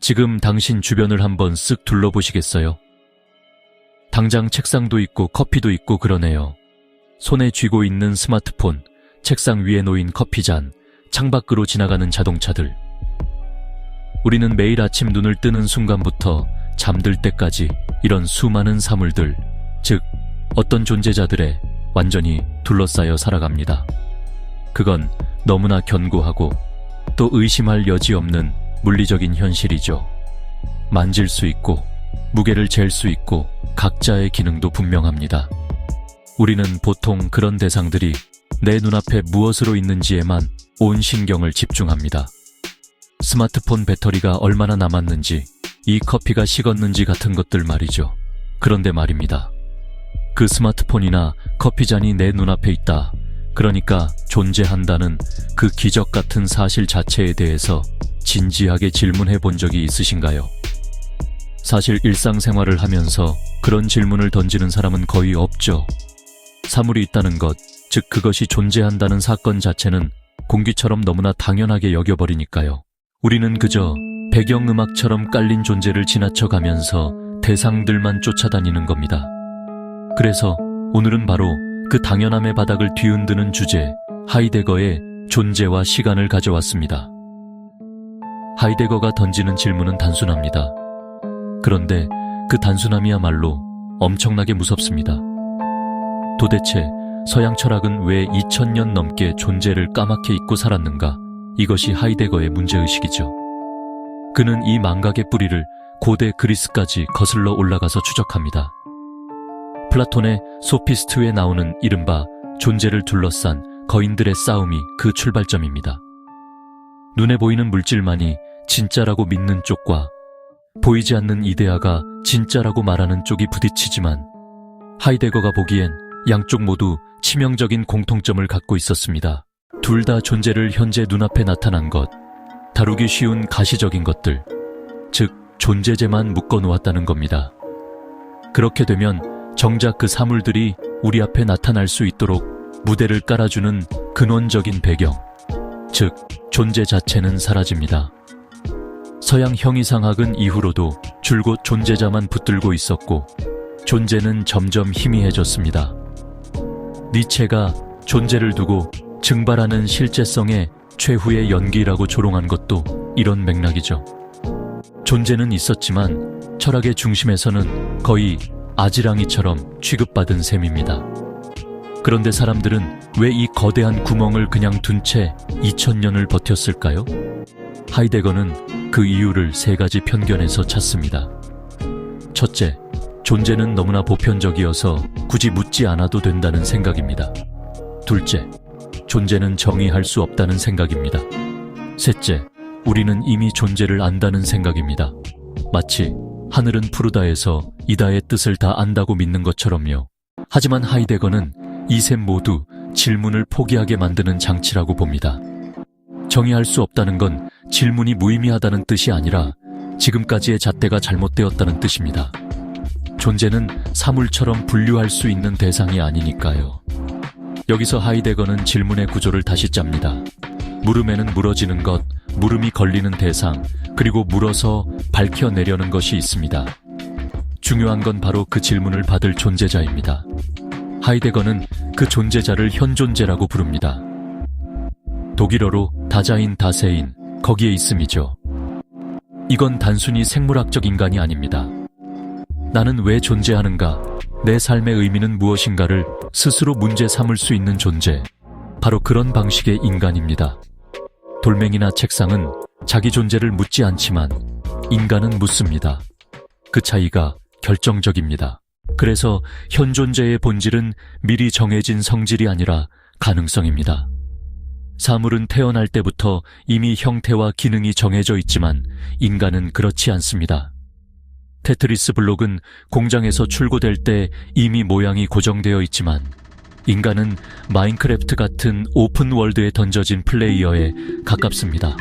지금 당신 주변을 한번 쓱 둘러보시겠어요? 당장 책상도 있고 커피도 있고 그러네요. 손에 쥐고 있는 스마트폰, 책상 위에 놓인 커피잔, 창밖으로 지나가는 자동차들. 우리는 매일 아침 눈을 뜨는 순간부터 잠들 때까지 이런 수많은 사물들, 즉 어떤 존재자들에 완전히 둘러싸여 살아갑니다. 그건 너무나 견고하고 또 의심할 여지 없는 물리적인 현실이죠. 만질 수 있고 무게를 잴 수 있고 각자의 기능도 분명합니다. 우리는 보통 그런 대상들이 내 눈앞에 무엇으로 있는지에만 온 신경을 집중합니다. 스마트폰 배터리가 얼마나 남았는지, 이 커피가 식었는지 같은 것들 말이죠. 그런데 말입니다. 그 스마트폰이나 커피잔이 내 눈앞에 있다. 그러니까 존재한다는 그 기적 같은 사실 자체에 대해서 진지하게 질문해 본 적이 있으신가요? 사실 일상생활을 하면서 그런 질문을 던지는 사람은 거의 없죠. 사물이 있다는 것, 즉 그것이 존재한다는 사건 자체는 공기처럼 너무나 당연하게 여겨버리니까요. 우리는 그저 배경음악처럼 깔린 존재를 지나쳐가면서 대상들만 쫓아다니는 겁니다. 그래서 오늘은 바로 그 당연함의 바닥을 뒤흔드는 주제, 하이데거의 존재와 시간을 가져왔습니다. 하이데거가 던지는 질문은 단순합니다. 그런데 그 단순함이야말로 엄청나게 무섭습니다. 도대체 서양 철학은 왜 2000년 넘게 존재를 까맣게 잊고 살았는가? 이것이 하이데거의 문제의식이죠. 그는 이 망각의 뿌리를 고대 그리스까지 거슬러 올라가서 추적합니다. 플라톤의 소피스트에 나오는 이른바 존재를 둘러싼 거인들의 싸움이 그 출발점입니다. 눈에 보이는 물질만이 진짜라고 믿는 쪽과 보이지 않는 이데아가 진짜라고 말하는 쪽이 부딪히지만 하이데거가 보기엔 양쪽 모두 치명적인 공통점을 갖고 있었습니다. 둘 다 존재를 현재 눈앞에 나타난 것, 다루기 쉬운 가시적인 것들, 즉 존재제만 묶어놓았다는 겁니다. 그렇게 되면 정작 그 사물들이 우리 앞에 나타날 수 있도록 무대를 깔아주는 근원적인 배경, 즉 존재 자체는 사라집니다. 서양 형이상학은 이후로도 줄곧 존재자만 붙들고 있었고 존재는 점점 희미해졌습니다. 니체가 존재를 두고 증발하는 실제성의 최후의 연기라고 조롱한 것도 이런 맥락이죠. 존재는 있었지만 철학의 중심에서는 거의 아지랑이처럼 취급받은 셈입니다. 그런데 사람들은 왜 이 거대한 구멍을 그냥 둔 채 2000년을 버텼을까요? 하이데거는 그 이유를 세 가지 편견에서 찾습니다. 첫째, 존재는 너무나 보편적이어서 굳이 묻지 않아도 된다는 생각입니다. 둘째, 존재는 정의할 수 없다는 생각입니다. 셋째, 우리는 이미 존재를 안다는 생각입니다. 마치 하늘은 푸르다에서 이다의 뜻을 다 안다고 믿는 것처럼요. 하지만 하이데거는 이 셈 모두 질문을 포기하게 만드는 장치라고 봅니다. 정의할 수 없다는 건 질문이 무의미하다는 뜻이 아니라 지금까지의 잣대가 잘못되었다는 뜻입니다. 존재는 사물처럼 분류할 수 있는 대상이 아니니까요. 여기서 하이데거는 질문의 구조를 다시 짭니다. 물음에는 물어지는 것, 물음이 걸리는 대상, 그리고 물어서 밝혀내려는 것이 있습니다. 중요한 건 바로 그 질문을 받을 존재자입니다. 하이데거는 그 존재자를 현존재라고 부릅니다. 독일어로 다자인 다세인, 거기에 있음이죠. 이건 단순히 생물학적 인간이 아닙니다. 나는 왜 존재하는가, 내 삶의 의미는 무엇인가를 스스로 문제 삼을 수 있는 존재, 바로 그런 방식의 인간입니다. 돌멩이나 책상은 자기 존재를 묻지 않지만 인간은 묻습니다. 그 차이가 결정적입니다. 그래서 현존재의 본질은 미리 정해진 성질이 아니라 가능성입니다. 사물은 태어날 때부터 이미 형태와 기능이 정해져 있지만 인간은 그렇지 않습니다. 테트리스 블록은 공장에서 출고될 때 이미 모양이 고정되어 있지만 인간은 마인크래프트 같은 오픈월드에 던져진 플레이어에 가깝습니다.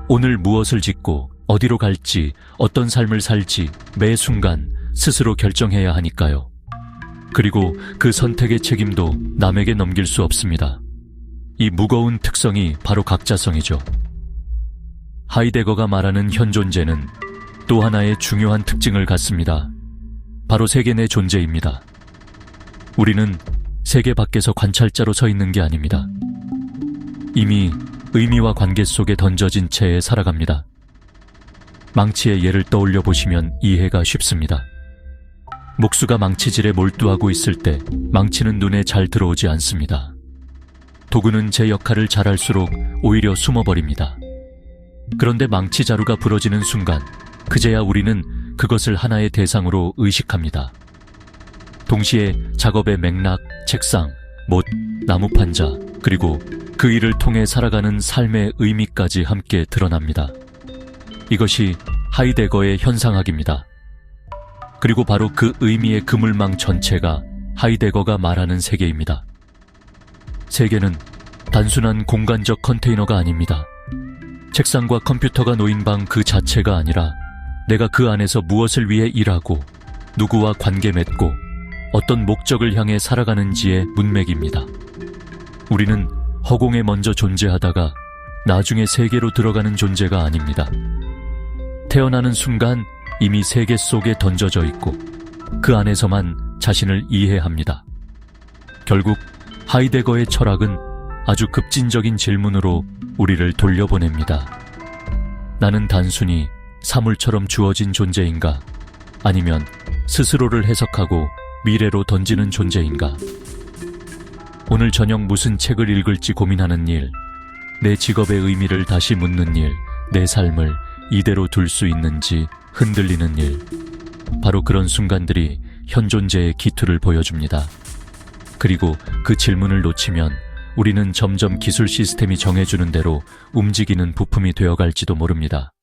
오늘 무엇을 짓고 어디로 갈지, 어떤 삶을 살지 매 순간 스스로 결정해야 하니까요. 그리고 그 선택의 책임도 남에게 넘길 수 없습니다. 이 무거운 특성이 바로 각자성이죠. 하이데거가 말하는 현 존재는 또 하나의 중요한 특징을 갖습니다. 바로 세계 내 존재입니다. 우리는 세계 밖에서 관찰자로 서 있는 게 아닙니다. 이미 의미와 관계 속에 던져진 채에 살아갑니다. 망치의 예를 떠올려 보시면 이해가 쉽습니다. 목수가 망치질에 몰두하고 있을 때 망치는 눈에 잘 들어오지 않습니다. 도구는 제 역할을 잘할수록 오히려 숨어버립니다. 그런데 망치 자루가 부러지는 순간 그제야 우리는 그것을 하나의 대상으로 의식합니다. 동시에 작업의 맥락, 책상, 못, 나무판자, 그리고 그 일을 통해 살아가는 삶의 의미까지 함께 드러납니다. 이것이 하이데거의 현상학입니다. 그리고 바로 그 의미의 그물망 전체가 하이데거가 말하는 세계입니다. 세계는 단순한 공간적 컨테이너가 아닙니다. 책상과 컴퓨터가 놓인 방 그 자체가 아니라 내가 그 안에서 무엇을 위해 일하고 누구와 관계 맺고 어떤 목적을 향해 살아가는지의 문맥입니다. 우리는 허공에 먼저 존재하다가 나중에 세계로 들어가는 존재가 아닙니다. 태어나는 순간 이미 세계 속에 던져져 있고 그 안에서만 자신을 이해합니다. 결국 하이데거의 철학은 아주 급진적인 질문으로 우리를 돌려보냅니다. 나는 단순히 사물처럼 주어진 존재인가? 아니면 스스로를 해석하고 미래로 던지는 존재인가? 오늘 저녁 무슨 책을 읽을지 고민하는 일, 내 직업의 의미를 다시 묻는 일, 내 삶을 이대로 둘 수 있는지 흔들리는 일. 바로 그런 순간들이 현 존재의 기투를 보여줍니다. 그리고 그 질문을 놓치면 우리는 점점 기술 시스템이 정해주는 대로 움직이는 부품이 되어갈지도 모릅니다.